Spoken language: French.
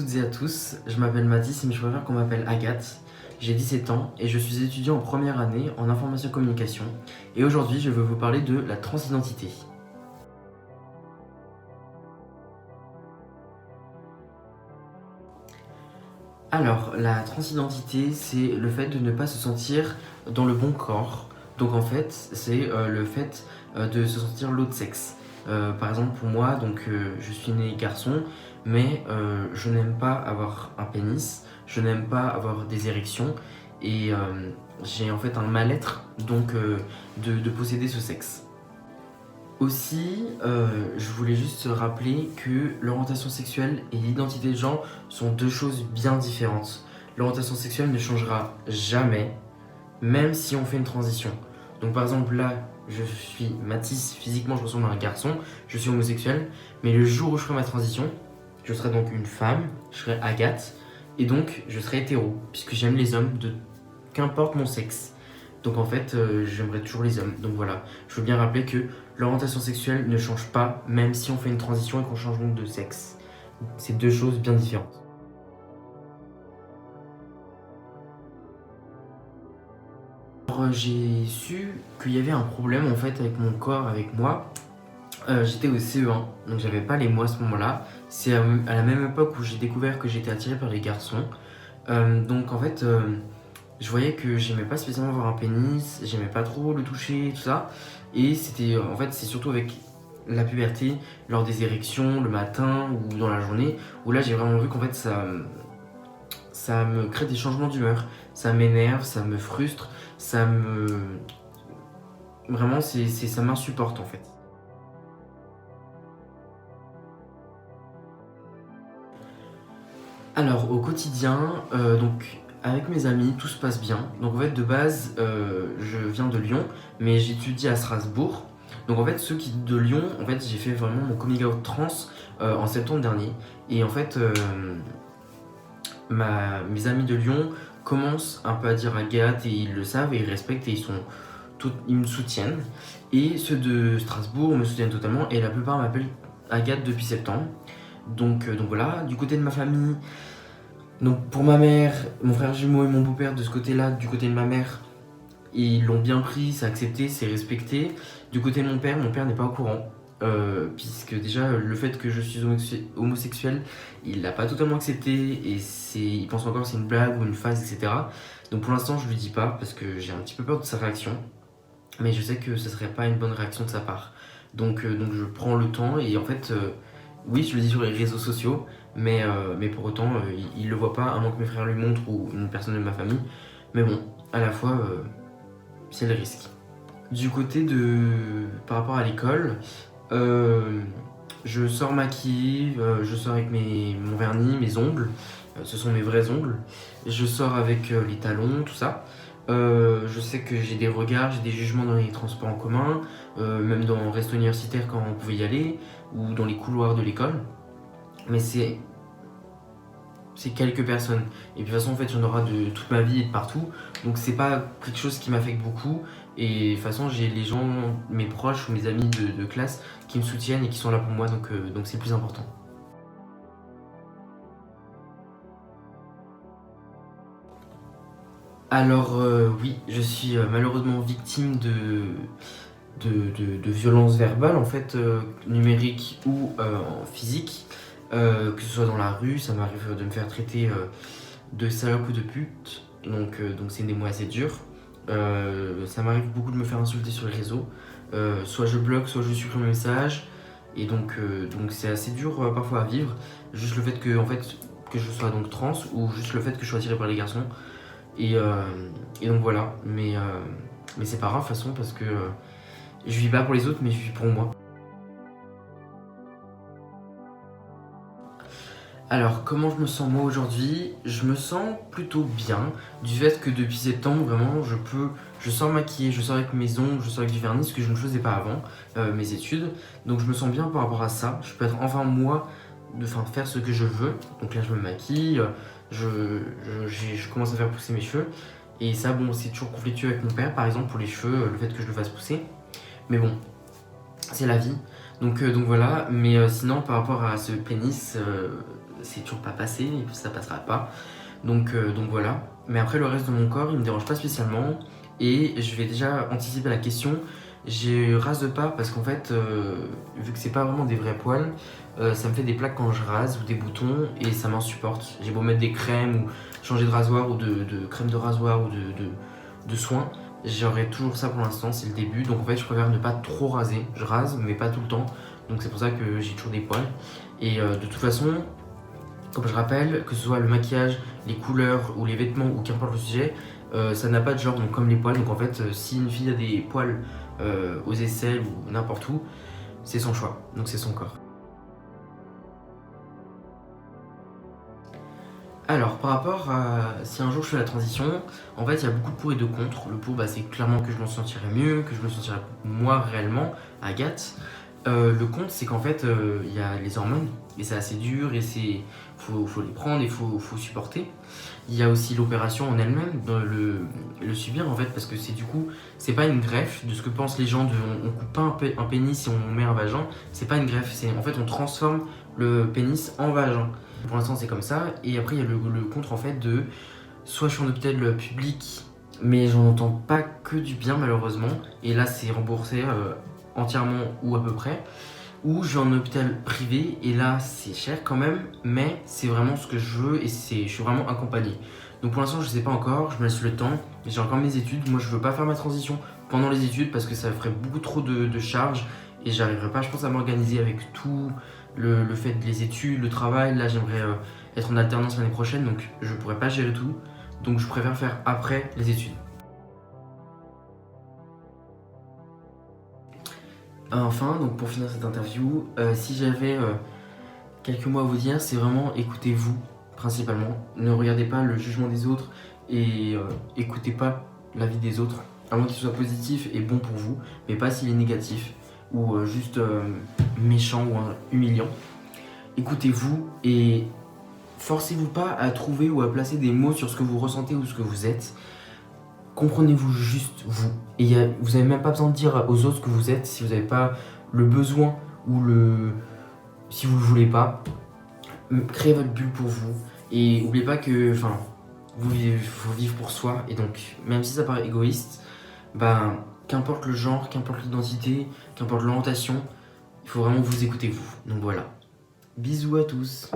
toutes et à tous, je m'appelle Mathis mais je préfère qu'on m'appelle Agathe. J'ai 17 ans et je suis étudiant en première année en information communication. Et aujourd'hui, je veux vous parler de la transidentité. Alors, la transidentité, c'est le fait de ne pas se sentir dans le bon corps. Donc en fait, c'est le fait de se sentir l'autre sexe. Par exemple, pour moi, je suis né garçon, mais je n'aime pas avoir un pénis, je n'aime pas avoir des érections, et j'ai en fait un mal-être de posséder ce sexe. Aussi, je voulais juste rappeler que l'orientation sexuelle et l'identité de genre sont deux choses bien différentes. L'orientation sexuelle ne changera jamais, même si on fait une transition. Donc par exemple là, je suis Mathis, physiquement je ressemble à un garçon, je suis homosexuel, mais le jour où je ferai ma transition, je serai donc une femme, je serai Agathe, et donc je serai hétéro, puisque j'aime les hommes de qu'importe mon sexe. Donc en fait, j'aimerais toujours les hommes. Donc voilà, je veux bien rappeler que l'orientation sexuelle ne change pas, même si on fait une transition et qu'on change donc de sexe. C'est deux choses bien différentes. Alors, j'ai su qu'il y avait un problème en fait avec mon corps, avec moi. J'étais au CE1, donc j'avais pas les mots à ce moment-là. C'est à la même époque où j'ai découvert que j'étais attiré par les garçons. Donc en fait, je voyais que j'aimais pas spécialement avoir un pénis, j'aimais pas trop le toucher, tout ça. Et c'est surtout avec la puberté, lors des érections, le matin ou dans la journée, où là j'ai vraiment vu qu'en fait ça me crée des changements d'humeur. Ça m'énerve, ça me frustre, vraiment ça m'insupporte en fait. Alors au quotidien, avec mes amis, tout se passe bien. Donc en fait de base, je viens de Lyon, mais j'étudie à Strasbourg. Donc en fait ceux qui de Lyon, en fait j'ai fait vraiment mon coming out trans en septembre dernier. Et en fait mes amis de Lyon commencent un peu à dire Agathe et ils le savent et ils respectent et ils me soutiennent. Et ceux de Strasbourg me soutiennent totalement et la plupart m'appellent Agathe depuis septembre. Donc voilà, du côté de ma famille, donc pour ma mère, mon frère jumeau et mon beau-père de ce côté-là, du côté de ma mère, ils l'ont bien pris, c'est accepté, c'est respecté. Du côté de mon père n'est pas au courant. Puisque déjà le fait que je suis homosexuel, il l'a pas totalement accepté et il pense encore que c'est une blague ou une phase, etc. Donc pour l'instant je lui dis pas parce que j'ai un petit peu peur de sa réaction, mais je sais que ce serait pas une bonne réaction de sa part. Donc je prends le temps et en fait oui, je le dis sur les réseaux sociaux, mais pour autant, il le voit pas, à moins que mes frères lui montrent ou une personne de ma famille. Mais bon, à la fois, c'est le risque. Du côté par rapport à l'école, je sors maquillée, je sors avec mon vernis, mes ongles, ce sont mes vrais ongles. Je sors avec les talons, tout ça. Je sais que j'ai des regards, j'ai des jugements dans les transports en commun, même dans le resto universitaire quand on pouvait y aller, ou dans les couloirs de l'école. Mais c'est quelques personnes. Et puis de toute façon, en fait, j'en aura de toute ma vie et de partout. Donc c'est pas quelque chose qui m'affecte beaucoup. Et de toute façon, j'ai les gens, mes proches ou mes amis de classe qui me soutiennent et qui sont là pour moi. Donc c'est le plus important. Alors oui, je suis malheureusement victime de violences verbales, en fait, numériques ou physiques. Que ce soit dans la rue, ça m'arrive de me faire traiter de salope ou de pute, donc c'est des mots assez durs. Ça m'arrive beaucoup de me faire insulter sur les réseaux. Soit je bloque, soit je supprime le message. Et donc c'est assez dur parfois à vivre. Juste le fait que je sois donc trans ou juste le fait que je sois attiré par les garçons. Et donc voilà. Mais c'est pas grave de toute façon parce que je vis pas pour les autres mais je vis pour moi. Alors, comment je me sens moi aujourd'hui? Je me sens plutôt bien du fait que depuis septembre, vraiment, je sors maquillée, je sors avec mes ongles, je sors avec du vernis, ce que je ne faisais pas avant mes études. Donc, je me sens bien par rapport à ça. Je peux être enfin moi, faire ce que je veux. Donc là, je me maquille, je commence à faire pousser mes cheveux. Et ça, bon, c'est toujours conflictueux avec mon père, par exemple, pour les cheveux, le fait que je le fasse pousser. Mais bon, c'est la vie. Donc voilà, mais sinon par rapport à ce pénis, c'est toujours pas passé et ça passera pas. Donc voilà. Mais après le reste de mon corps, il me dérange pas spécialement. Et je vais déjà anticiper la question. Je rase pas parce qu'en fait, vu que c'est pas vraiment des vrais poils, ça me fait des plaques quand je rase ou des boutons et ça m'insupporte. J'ai beau mettre des crèmes ou changer de rasoir ou de crème de rasoir ou de soins, j'aurai toujours ça pour l'instant, c'est le début. Donc en fait, je préfère ne pas trop raser. Je rase, mais pas tout le temps. Donc c'est pour ça que j'ai toujours des poils. Et de toute façon, comme je rappelle, que ce soit le maquillage, les couleurs ou les vêtements ou qu'importe le sujet, ça n'a pas de genre, donc comme les poils. Donc en fait, si une fille a des poils aux aisselles ou n'importe où, c'est son choix, donc c'est son corps. Alors, par rapport à si un jour je fais la transition, en fait, il y a beaucoup de pour et de contre. Le pour, c'est clairement que je me sentirais mieux, que je me sentirais moi réellement, Agathe. Le contre, c'est qu'en fait, il y a les hormones, et c'est assez dur, et faut les prendre, et faut supporter. Il y a aussi l'opération en elle-même, le subir en fait, parce que c'est du coup, c'est pas une greffe de ce que pensent les gens de on coupe pas un pénis et on met un vagin, c'est pas une greffe, c'est en fait on transforme le pénis en vagin. Pour l'instant c'est comme ça, et après il y a le contre en fait de soit je suis en hôpital public, mais j'en entends pas que du bien malheureusement, et là c'est remboursé entièrement ou à peu près, ou je vais en hôpital privé et là c'est cher quand même, mais c'est vraiment ce que je veux et je suis vraiment accompagné. Donc pour l'instant je sais pas encore, je me laisse le temps, j'ai encore mes études, moi je veux pas faire ma transition pendant les études parce que ça ferait beaucoup trop de charges et j'arriverai pas je pense à m'organiser avec tout le fait des études, le travail. Là j'aimerais être en alternance l'année prochaine donc je pourrais pas gérer tout, donc je préfère faire après les études. Enfin, donc pour finir cette interview, si j'avais quelques mots à vous dire, c'est vraiment écoutez-vous principalement. Ne regardez pas le jugement des autres et écoutez pas l'avis des autres, à moins qu'il soit positif et bon pour vous, mais pas s'il est négatif ou juste méchant ou humiliant. Écoutez-vous et forcez-vous pas à trouver ou à placer des mots sur ce que vous ressentez ou ce que vous êtes. Comprenez-vous juste vous. Et vous n'avez même pas besoin de dire aux autres ce que vous êtes si vous n'avez pas le besoin ou si vous ne le voulez pas. Créez votre bulle pour vous. Et n'oubliez pas que faut vivre pour soi. Et donc, même si ça paraît égoïste, qu'importe le genre, qu'importe l'identité, qu'importe l'orientation, il faut vraiment vous écouter vous. Donc voilà. Bisous à tous.